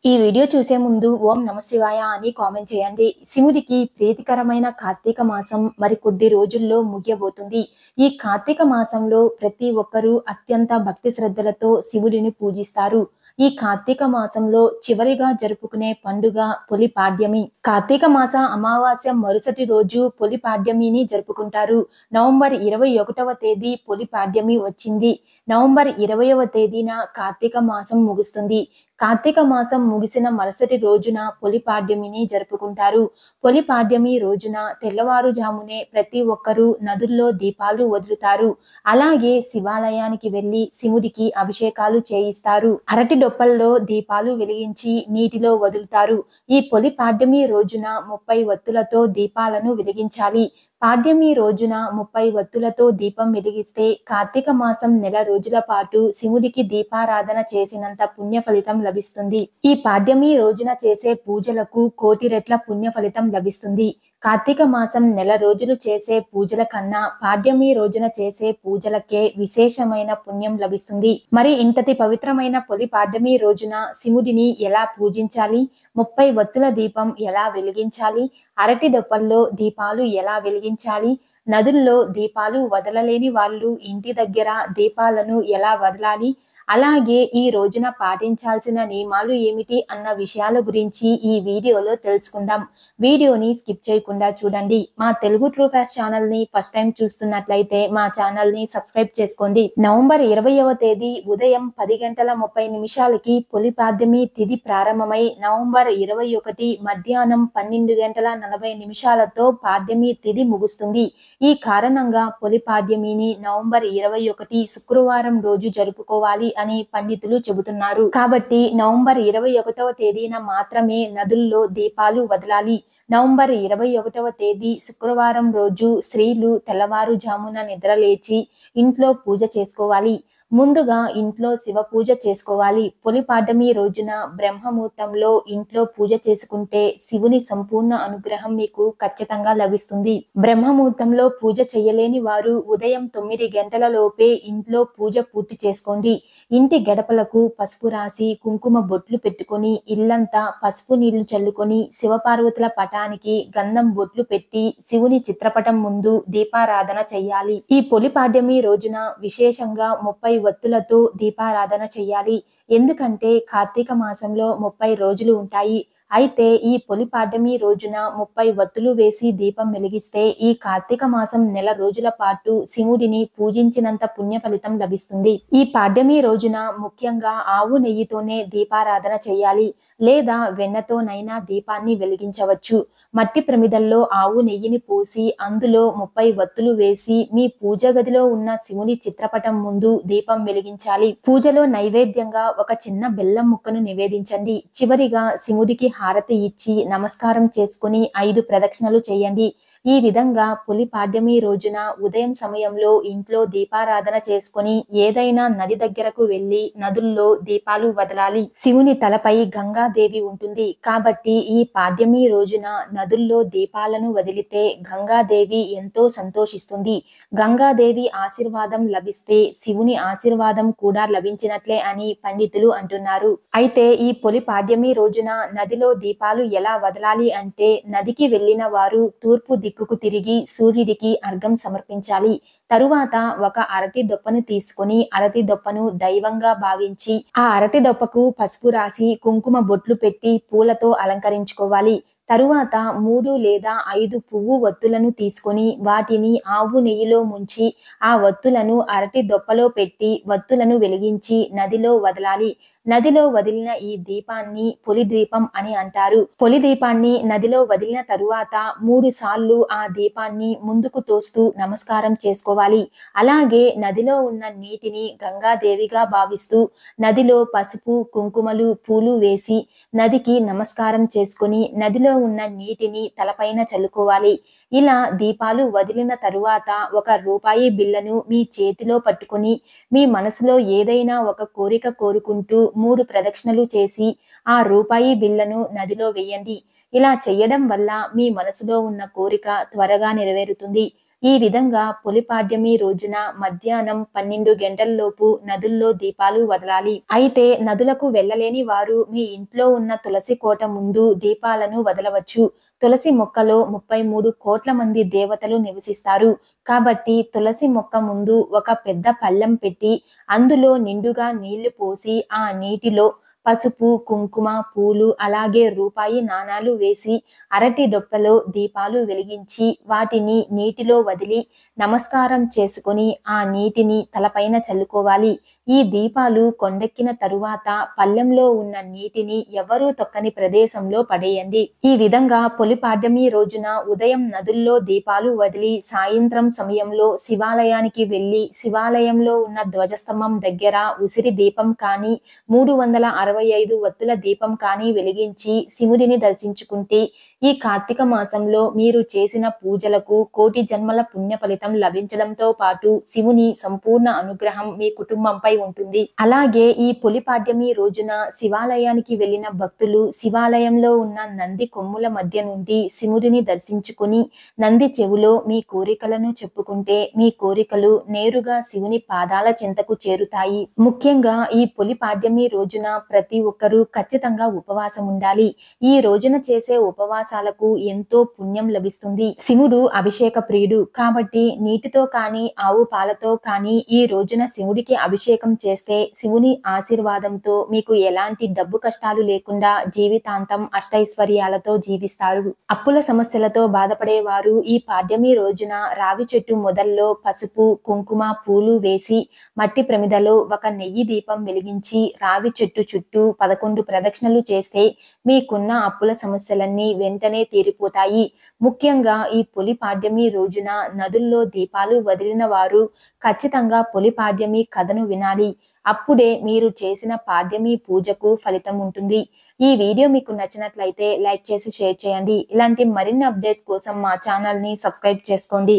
ఈ వీడియో చూసే ముందు ఓం నమశివాయ అని కామెంట్ చేయండి. శివుడికి ప్రీతికరమైన కార్తీక మాసం మరి కొద్ది రోజుల్లో ముగియబోతుంది. ఈ కార్తీక మాసంలో ప్రతి ఒక్కరూ అత్యంత భక్తి శ్రద్ధలతో శివుడిని పూజిస్తారు. ఈ కార్తీక మాసంలో చివరిగా జరుపుకునే పండుగ పొలి పాడ్యమి. కార్తీక మాస అమావాస్య మరుసటి రోజు పొలి పాడ్యమిని జరుపుకుంటారు. నవంబర్ 21వ తేదీ పొలి పాడ్యమి వచ్చింది. నవంబర్ 20వ తేదీన కార్తీక మాసం ముగుస్తుంది. కార్తీక మాసం ముగిసిన మరుసటి రోజున పొలి పాడ్యమిని జరుపుకుంటారు. పొలి పాడ్యమి రోజున తెల్లవారుజామునే ప్రతి ఒక్కరూ నదుల్లో దీపాలు వదులుతారు. అలాగే శివాలయానికి వెళ్లి శివుడికి అభిషేకాలు చేయిస్తారు. అరటి డొప్పల్లో దీపాలు వెలిగించి నీటిలో వదులుతారు. ఈ పొలి పాడ్యమి రోజున 30 వత్తులతో దీపాలను వెలిగించాలి. పాడ్యమి రోజున 30 వత్తులతో దీపం వెలిగిస్తే కార్తీక మాసం నెల రోజుల పాటు శివుడికి దీపారాధన చేసినంత పుణ్య ఫలితం లభిస్తుంది. ఈ పాడ్యమి రోజున చేసే పూజలకు కోటి రెట్ల పుణ్య ఫలితం లభిస్తుంది. కార్తీక మాసం నెల రోజులు చేసే పూజల కన్నా పాడ్యమి రోజున చేసే పూజలకే విశేషమైన పుణ్యం లభిస్తుంది. మరి ఇంతటి పవిత్రమైన పొలి పాడ్యమి రోజున శివుడిని ఎలా పూజించాలి, 30 వత్తుల దీపం ఎలా వెలిగించాలి, అరటి డొప్పల్లో దీపాలు ఎలా వెలిగించాలి, నదుల్లో దీపాలు వదలలేని వాళ్ళు ఇంటి దగ్గర దీపాలను ఎలా వదలాలి, అలాగే ఈ రోజున పాటించాల్సిన నియమాలు ఏమిటి అన్న విషయాల గురించి ఈ వీడియోలో తెలుసుకుందాం. వీడియోని స్కిప్ చేయకుండా చూడండి. మా తెలుగు ట్రూ ఫ్యాక్ట్స్ ఛానల్ ని ఫస్ట్ టైం చూస్తున్నట్లయితే మా ఛానల్ ని సబ్స్క్రైబ్ చేసుకోండి. నవంబర్ 20వ తేదీ ఉదయం 10:30 పొలి పాడ్యమి తిథి ప్రారంభమై నవంబర్ 21 మధ్యాహ్నం 12:40 పాడ్యమి తిథి ముగుస్తుంది. ఈ కారణంగా పొలి పాడ్యమిని నవంబర్ 21 శుక్రవారం రోజు జరుపుకోవాలి అని పండితులు చెబుతున్నారు. కాబట్టి నవంబర్ 21వ తేదీన మాత్రమే నదుల్లో దీపాలు వదలాలి. నవంబర్ 21వ తేదీ శుక్రవారం రోజు స్త్రీలు తెల్లవారుజామున నిద్రలేచి ఇంట్లో పూజ చేసుకోవాలి. ముందుగా ఇంట్లో శివ పూజ చేసుకోవాలి. పొలి పాడ్యమి రోజున బ్రహ్మముహూర్తంలో ఇంట్లో పూజ చేసుకుంటే శివుని సంపూర్ణ అనుగ్రహం మీకు ఖచ్చితంగా లభిస్తుంది. బ్రహ్మముహూర్తంలో పూజ చేయలేని వారు ఉదయం 9 గంటల లోపే ఇంట్లో పూజ పూర్తి చేసుకోండి. ఇంటి గడపలకు పసుపు రాసి కుంకుమ బొట్లు పెట్టుకొని ఇల్లంతా పసుపు నీళ్లు చల్లుకొని శివపార్వతుల పటానికి గంధం బొట్లు పెట్టి శివుని చిత్రపటం ముందు దీపారాధన చెయ్యాలి. ఈ పొలి పాడ్యమి రోజున విశేషంగా 30 వత్తులతో దీపారాధన చెయ్యాలి. ఎందుకంటే కార్తీక మాసంలో 30 రోజులు ఉంటాయి. అయితే ఈ పొలి పాడ్యమి రోజున 30 వత్తులు వేసి దీపం వెలిగిస్తే ఈ కార్తీక మాసం నెల రోజుల పాటు శివుడిని పూజించినంత పుణ్య ఫలితం లభిస్తుంది. ఈ పాడ్యమి రోజున ముఖ్యంగా ఆవు నెయ్యితోనే దీపారాధన చేయాలి. లేదా వెన్నతోనైనా దీపాన్ని వెలిగించవచ్చు. మట్టి ప్రమిదల్లో ఆవు నెయ్యిని పోసి అందులో 30 వత్తులు వేసి మీ పూజ గదిలో ఉన్న శివుని చిత్రపటం ముందు దీపం వెలిగించాలి. పూజలో నైవేద్యంగా ఒక చిన్న బెల్లం ముక్కను నివేదించండి. చివరిగా శివుడికి హారతి ఇచ్చి నమస్కారం చేసుకుని 5 ప్రదక్షిణలు చేయండి. ఈ విధంగా పొలి పాడ్యమి రోజున ఉదయం సమయంలో ఇంట్లో దీపారాధన చేసుకుని ఏదైనా నది దగ్గరకు వెళ్లి నదుల్లో దీపాలు వదలాలి. శివుని తలపై గంగాదేవి ఉంటుంది కాబట్టి ఈ పాడ్యమి రోజున నదుల్లో దీపాలను వదిలితే గంగాదేవి ఎంతో సంతోషిస్తుంది. గంగాదేవి ఆశీర్వాదం లభిస్తే శివుని ఆశీర్వాదం కూడా లభించినట్లే అని పండితులు అంటున్నారు. అయితే ఈ పొలి పాడ్యమి రోజున నదిలో దీపాలు ఎలా వదలాలి అంటే నదికి వెళ్లిన వారు తూర్పు దిక్కుకు తిరిగి సూర్యుడికి అర్ఘ్యం సమర్పించాలి. తరువాత ఒక అరటి దొప్పను తీసుకొని అరటి దొప్పను దైవంగా భావించి ఆ అరటి దొప్పకు పసుపు రాసి కుంకుమ బొట్లు పెట్టి పూలతో అలంకరించుకోవాలి. తరువాత 3 లేదా 5 పువ్వు వత్తులను తీసుకొని వాటిని ఆవు నెయ్యిలో ముంచి ఆ వత్తులను అరటి దొప్పలో పెట్టి వత్తులను వెలిగించి నదిలో వదలాలి. నదిలో వదిలిన ఈ దీపాన్ని పొలి దీపం అని అంటారు. పొలి దీపాన్ని నదిలో వదిలిన తరువాత 3 సార్లు ఆ దీపాన్ని ముందుకు తోస్తూ నమస్కారం చేసుకోవాలి. అలాగే నదిలో ఉన్న నీటిని గంగాదేవిగా భావిస్తూ నదిలో పసుపు, కుంకుమలు, పూలు వేసి నదికి నమస్కారం చేసుకుని నదిలో ఉన్న నీటిని తలపైన చల్లుకోవాలి. ఇలా దీపాలు వదిలిన తరువాత ఒక రూపాయి బిళ్ళను మీ చేతిలో పట్టుకొని మీ మనసులో ఏదైనా ఒక కోరిక కోరుకుంటూ 3 ప్రదక్షిణలు చేసి ఆ రూపాయి బిళ్ళను నదిలో వేయండి. ఇలా చేయడం వల్ల మీ మనసులో ఉన్న కోరిక త్వరగా నెరవేరుతుంది. ఈ విధంగా పొలిపాడ్యమి రోజున మధ్యాహ్నం 12 గంటల్లోపు నదుల్లో దీపాలు వదలాలి. అయితే నదులకు వెళ్ళలేని వారు మీ ఇంట్లో ఉన్న తులసి కోట ముందు దీపాలను వదలవచ్చు. తులసి మొక్కలో 33 కోట్ల మంది దేవతలు నివసిస్తారు. కాబట్టి తులసి మొక్క ముందు ఒక పెద్ద పళ్ళెం పెట్టి అందులో నిండుగా నీళ్లు పోసి ఆ నీటిలో పసుపు, కుంకుమ, పూలు అలాగే రూపాయి నాణాలు వేసి అరటి డొప్పలో దీపాలు వెలిగించి వాటిని నీటిలో వదిలి నమస్కారం చేసుకొని ఆ నీటిని తలపైన చల్లుకోవాలి. ఈ దీపాలు కొండెక్కిన తరువాత పళ్ళెంలో ఉన్న నీటిని ఎవరూ తొక్కని ప్రదేశంలో పడేయండి. ఈ విధంగా పొలిపాడ్యమి రోజున ఉదయం నదుల్లో దీపాలు వదిలి సాయంత్రం సమయంలో శివాలయానికి వెళ్లి శివాలయంలో ఉన్న ధ్వజస్తంభం దగ్గర ఉసిరి దీపం కానీ 365 వత్తుల దీపం కానీ వెలిగించి శివుడిని దర్శించుకుంటే ఈ కార్తీక మాసంలో మీరు చేసిన పూజలకు కోటి జన్మల పుణ్య ఫలితం లభించడంతో పాటు శివుని సంపూర్ణ అనుగ్రహం మీ కుటుంబంపై ఉంటుంది. అలాగే ఈ పొలిపాడ్యమి రోజున శివాలయానికి వెళ్లిన భక్తులు శివాలయంలో ఉన్న నంది కొమ్ముల మధ్య నుండి శివుడిని దర్శించుకుని నంది చెవులో మీ కోరికలను చెప్పుకుంటే మీ కోరికలు నేరుగా శివుని పాదాల చెంతకు చేరుతాయి. ముఖ్యంగా ఈ పొలిపాడ్యమి రోజున ప్రతి ఒక్కరూ ఖచ్చితంగా ఉపవాసం ఉండాలి. ఈ రోజున చేసే ఉపవాసాలకు ఎంతో పుణ్యం లభిస్తుంది. శివుడు అభిషేక ప్రియుడు కాబట్టి నీటితో కానీ ఆవు పాలతో కానీ ఈ రోజున శివుడికి అభిషేకం చేస్తే శివుని ఆశీర్వాదంతో మీకు ఎలాంటి డబ్బు కష్టాలు లేకుండా జీవితాంతం అష్టైశ్వర్యాలతో జీవిస్తారు. అప్పుల సమస్యలతో బాధపడేవారు ఈ పాడ్యమి రోజున రావి చెట్టు మొదల్లో పసుపు, కుంకుమ, పూలు వేసి మట్టి ప్రమిదలో ఒక నెయ్యి దీపం వెలిగించి రావి చెట్టు చుట్టూ 11 ప్రదక్షిణలు చేస్తే మీకున్న అప్పుల సమస్యలన్నీ వెంటనే తీరిపోతాయి. ముఖ్యంగా ఈ పొలిపాడ్యమి రోజున నదుల్లో దీపాలు వదిలిన వారు ఖచ్చితంగా పొలిపాడ్యమి కథను వినాలి. అప్పుడే మీరు చేసిన పాడ్యమి పూజకు ఫలితం ఉంటుంది. ఈ వీడియో మీకు నచ్చినట్లయితే లైక్ చేసి షేర్ చేయండి. ఇలాంటి మరిన్ని అప్డేట్స్ కోసం మా ఛానల్ ని సబ్స్క్రైబ్ చేసుకోండి.